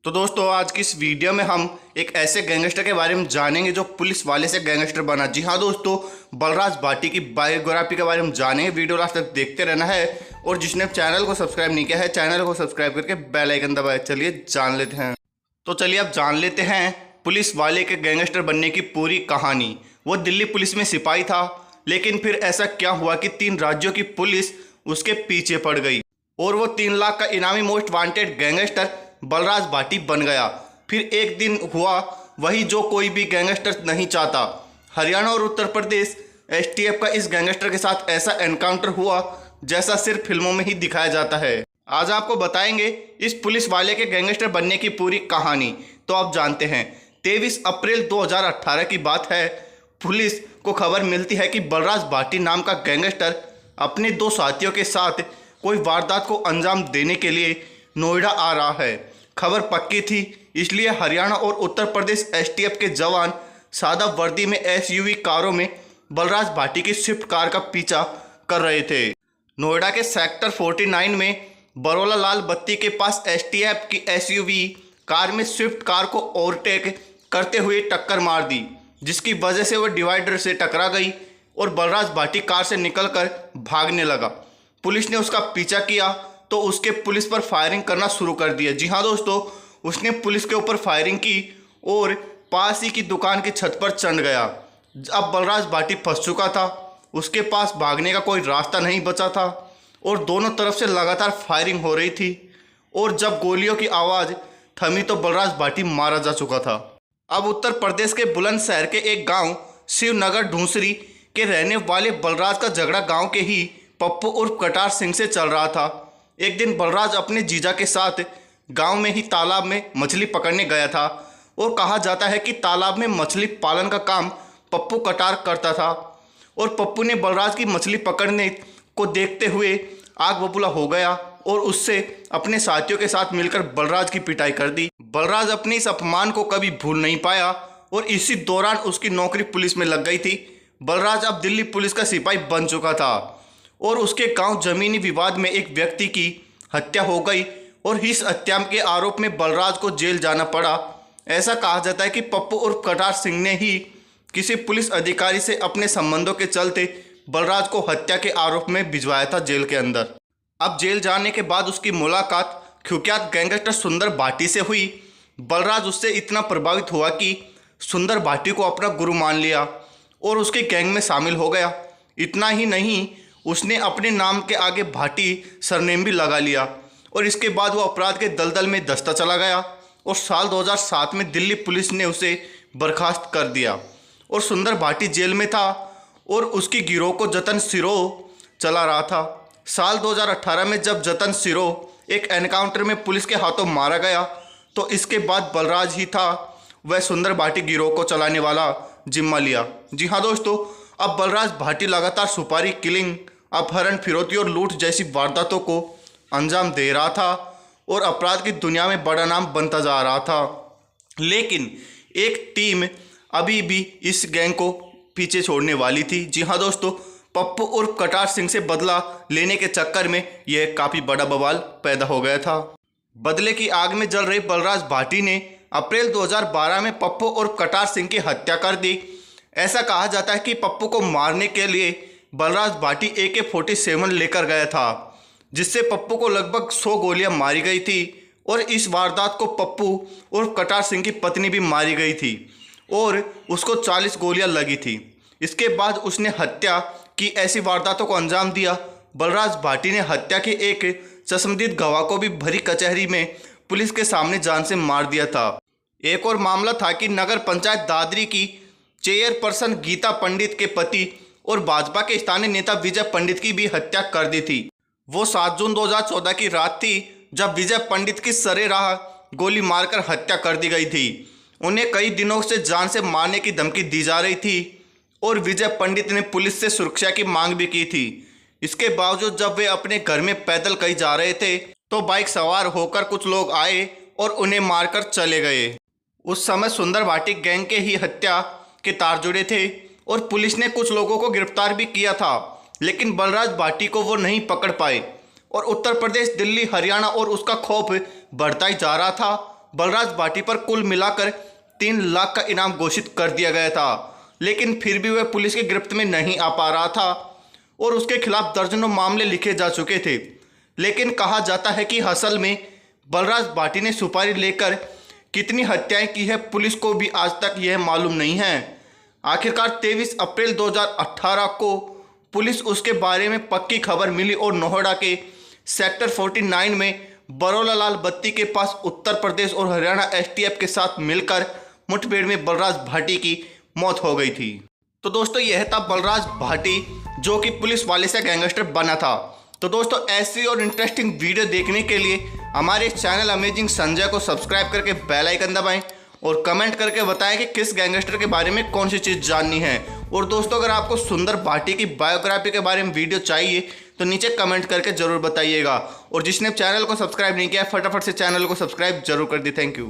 तो दोस्तों आज की इस वीडियो में हम एक ऐसे गैंगस्टर के बारे में जानेंगे जो पुलिस वाले से गैंगस्टर बना। जी हाँ दोस्तों, बलराज भाटी की बायोग्राफी के बारे में जानेंगे। वीडियो लास्ट तक देखते रहना है और जिसने चैनल को सब्सक्राइब नहीं किया है चैनल को सब्सक्राइब करके बेल आइकन दबाए। चलिए जान लेते हैं। तो चलिए अब जान लेते हैं पुलिस वाले के गैंगस्टर बनने की पूरी कहानी। वो दिल्ली पुलिस में सिपाही था, लेकिन फिर ऐसा क्या हुआ कि 3 राज्यों की पुलिस उसके पीछे पड़ गई और वो 3 लाख का इनामी most wanted gangster Balraj Bhati बन गया। फिर एक दिन हुआ वही जो कोई भी गैंगस्टर नहीं चाहता। हरियाणा और उत्तर प्रदेश एसटीएफ का इस गैंगस्टर के साथ ऐसा एनकाउंटर हुआ जैसा सिर्फ फिल्मों में ही दिखाया जाता है। आज आपको बताएंगे इस पुलिस वाले के गैंगस्टर बनने की पूरी कहानी। तो आप जानते हैं 23 अप्रैल 2018 की बात है। पुलिस को खबर मिलती है कि बलराज भाटी नाम का गैंगस्टर अपने 2 साथियों के साथ कोई वारदात को अंजाम देने के लिए नोएडा आ रहा है। खबर पक्की थी, इसलिए हरियाणा और उत्तर प्रदेश एसटीएफ के जवान सादा वर्दी में एसयूवी कारों में बलराज भाटी की स्विफ्ट कार का पीछा कर रहे थे। नोएडा के सेक्टर 49 में बरोला लाल बत्ती के पास एसटीएफ की एसयूवी कार में स्विफ्ट कार को ओवरटेक करते हुए टक्कर मार दी, जिसकी वजह से वह डिवाइडर से टकरा गई और बलराज भाटी कार से निकलकर भागने लगा। पुलिस ने उसका पीछा किया तो उसके पुलिस पर फायरिंग करना शुरू कर दिया। जी हाँ दोस्तों, उसने पुलिस के ऊपर फायरिंग की और पास ही की दुकान की छत पर चढ़ गया। अब बलराज भाटी फंस चुका था, उसके पास भागने का कोई रास्ता नहीं बचा था और दोनों तरफ से लगातार फायरिंग हो रही थी। और जब गोलियों की आवाज़ थमी तो बलराज भाटी मारा जा चुका था। अब उत्तर प्रदेश के बुलंदशहर के एक गांव शिवनगर ढूंसरी के रहने वाले बलराज का झगड़ा गांव के ही पप्पू उर्फ कटार सिंह से चल रहा था। एक दिन बलराज अपने जीजा के साथ गांव में ही तालाब में मछली पकड़ने गया था और कहा जाता है कि तालाब में मछली पालन का काम पप्पू कटार करता था और पप्पू ने बलराज की मछली पकड़ने को देखते हुए आग बबूला हो गया और उससे अपने साथियों के साथ मिलकर बलराज की पिटाई कर दी। बलराज अपने इस अपमान को कभी भूल नहीं पाया और इसी दौरान उसकी नौकरी पुलिस में लग गई थी। बलराज अब दिल्ली पुलिस का सिपाही बन चुका था और उसके गांव जमीनी विवाद में एक व्यक्ति की हत्या हो गई और इस हत्या के आरोप में बलराज को जेल जाना पड़ा। ऐसा कहा जाता है कि पप्पू उर्फ कटार सिंह ने ही किसी पुलिस अधिकारी से अपने संबंधों के चलते बलराज को हत्या के आरोप में भिजवाया था जेल के अंदर। अब जेल जाने के बाद उसकी मुलाकात कुख्यात गैंगस्टर सुंदर भाटी से हुई। बलराज उससे इतना प्रभावित हुआ कि सुंदर भाटी को अपना गुरु मान लिया और उसके गैंग में शामिल हो गया। इतना ही नहीं, उसने अपने नाम के आगे भाटी सरनेम भी लगा लिया और इसके बाद वो अपराध के दलदल में धंसता चला गया और साल 2007 में दिल्ली पुलिस ने उसे बर्खास्त कर दिया और सुंदर भाटी जेल में था और उसकी गिरोह को जतन सिरोह चला रहा था। साल 2018 में जब जतन सिरोह एक एनकाउंटर में पुलिस के हाथों मारा गया तो इसके बाद बलराज ही था वह सुंदर भाटी गिरोह को चलाने वाला जिम्मा लिया। जी हाँ दोस्तों, अब बलराज भाटी लगातार सुपारी किलिंग, अपहरण, फिरौती और लूट जैसी वारदातों को अंजाम दे रहा था और अपराध की दुनिया में बड़ा नाम बनता जा रहा था। लेकिन एक टीम अभी भी इस गैंग को पीछे छोड़ने वाली थी। जी हाँ दोस्तों, पप्पू उर्फ कटार सिंह से बदला लेने के चक्कर में यह काफ़ी बड़ा बवाल पैदा हो गया था। बदले की आग में जल रहे बलराज भाटी ने अप्रैल 2012 में पप्पू उर्फ कटार सिंह की हत्या कर दी। ऐसा कहा जाता है कि पप्पू को मारने के लिए बलराज भाटी AK-47 लेकर गया था, जिससे पप्पू को लगभग 100 गोलियां मारी गई थी और इस वारदात को पप्पू उर्फ कटार सिंह की पत्नी भी मारी गई थी और उसको 40 गोलियां लगी थी। इसके बाद उसने हत्या की ऐसी वारदातों को अंजाम दिया। बलराज भाटी ने हत्या के एक चश्मदीद गवाह को भी भरी कचहरी में पुलिस के सामने जान से मार दिया था। एक और मामला था कि नगर पंचायत दादरी की चेयरपर्सन गीता पंडित के पति और भाजपा के स्थानीय नेता विजय पंडित की भी हत्या कर दी थी। वो 7 जून 2014 की रात थी जब विजय पंडित की सरेराह गोली मारकर हत्या कर दी गई थी। उन्हें कई दिनों से जान से मारने की धमकी दी जा रही थी और विजय पंडित ने पुलिस से सुरक्षा की मांग भी की थी। इसके बावजूद जब वे अपने घर में पैदल कहीं जा रहे थे तो बाइक सवार होकर कुछ लोग आए और उन्हें मारकर चले गए। उस समय सुंदर भाटी गैंग के ही हत्या के तार जुड़े थे और पुलिस ने कुछ लोगों को गिरफ्तार भी किया था, लेकिन बलराज भाटी को वो नहीं पकड़ पाए और उत्तर प्रदेश, दिल्ली, हरियाणा और उसका खौफ बढ़ता ही जा रहा था बलराज भाटी पर कुल मिलाकर 3 लाख का इनाम घोषित कर दिया गया था, लेकिन फिर भी वह पुलिस की गिरफ्त में नहीं आ पा रहा था और उसके खिलाफ दर्जनों मामले लिखे जा चुके थे। लेकिन कहा जाता है कि असल में बलराज भाटी ने सुपारी लेकर कितनी हत्याएं की है, पुलिस को भी आज तक यह मालूम नहीं है। आखिरकार 23 अप्रैल 2018 को पुलिस उसके बारे में पक्की खबर मिली और नोएडा के सेक्टर 49 में बरोला लाल बत्ती के पास उत्तर प्रदेश और हरियाणा एसटीएफ के साथ मिलकर मुठभेड़ में बलराज भाटी की मौत हो गई थी। तो दोस्तों यह था बलराज भाटी जो कि पुलिस वाले से गैंगस्टर बना था। तो दोस्तों ऐसी और इंटरेस्टिंग वीडियो देखने के लिए हमारे चैनल अमेजिंग संजय को सब्सक्राइब करके बेल आइकन दबाएं और कमेंट करके बताएं कि किस गैंगस्टर के बारे में कौन सी चीज़ जाननी है। और दोस्तों अगर आपको सुंदर भाटी की बायोग्राफी के बारे में वीडियो चाहिए तो नीचे कमेंट करके ज़रूर बताइएगा। और जिसने चैनल को सब्सक्राइब नहीं किया फटाफट से चैनल को सब्सक्राइब जरूर कर दी। Thank you.